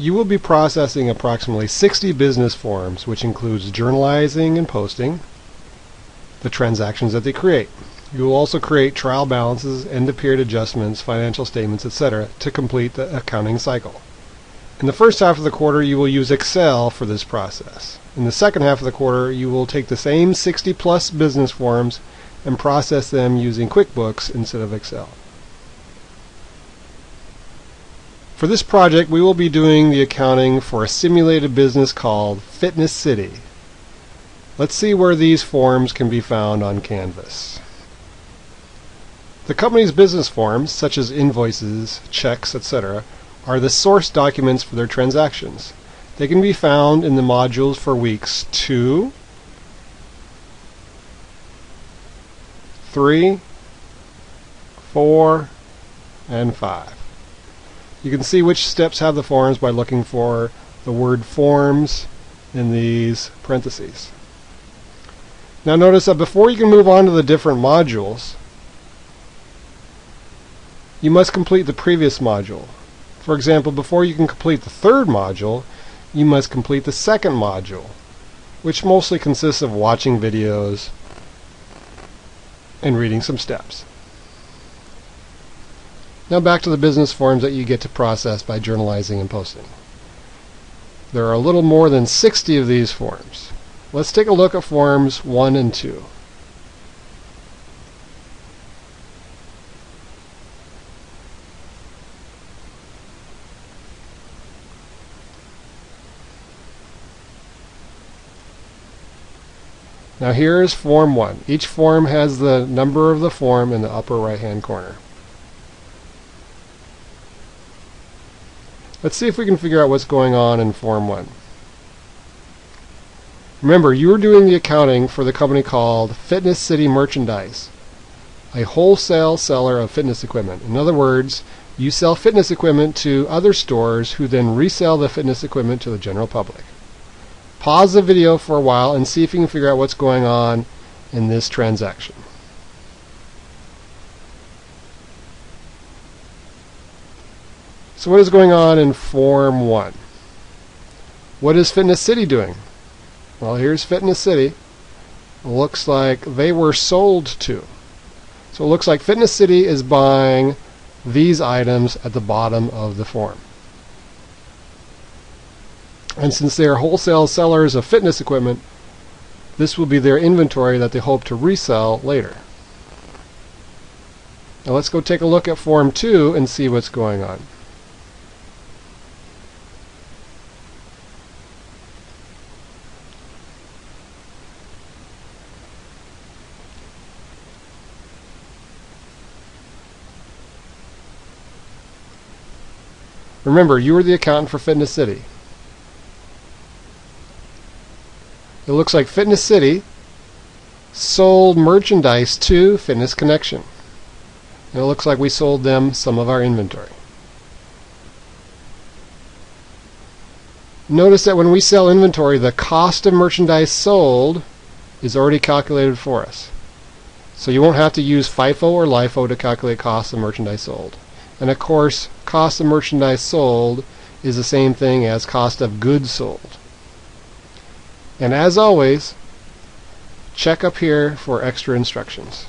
You will be processing approximately 60 business forms, which includes journalizing and posting the transactions that they create. You will also create trial balances, end-of-period adjustments, financial statements, etc. to complete the accounting cycle. In the first half of the quarter, you will use Excel for this process. In the second half of the quarter, you will take the same 60-plus business forms and process them using QuickBooks instead of Excel. For this project, we will be doing the accounting for a simulated business called Fitness City. Let's see where these forms can be found on Canvas. The company's business forms, such as invoices, checks, etc., are the source documents for their transactions. They can be found in the modules for weeks 2, 3, 4, and 5. You can see which steps have the forms by looking for the word forms in these parentheses. Now notice that before you can move on to the different modules, you must complete the previous module. For example, before you can complete the third module, you must complete the second module, which mostly consists of watching videos and reading some steps. Now back to the business forms that you get to process by journalizing and posting. There are a little more than 60 of these forms. Let's take a look at forms 1 and 2. Now here is Form 1. Each form has the number of the form in the upper right-hand corner. Let's see if we can figure out what's going on in Form 1. Remember, you are doing the accounting for the company called Fitness City Merchandise, a wholesale seller of fitness equipment. In other words, you sell fitness equipment to other stores who then resell the fitness equipment to the general public. Pause the video for a while and see if you can figure out what's going on in this transaction. So what is going on in Form 1? What is Fitness City doing? Well, here's Fitness City. It looks like they were sold to. So it looks like Fitness City is buying these items at the bottom of the form. And since they are wholesale sellers of fitness equipment, this will be their inventory that they hope to resell later. Now let's go take a look at Form 2 and see what's going on. Remember, you are the accountant for Fitness City. It looks like Fitness City sold merchandise to Fitness Connection. And it looks like we sold them some of our inventory. Notice that when we sell inventory, the cost of merchandise sold is already calculated for us. So you won't have to use FIFO or LIFO to calculate cost of merchandise sold. And of course, cost of merchandise sold is the same thing as cost of goods sold. And as always, check up here for extra instructions.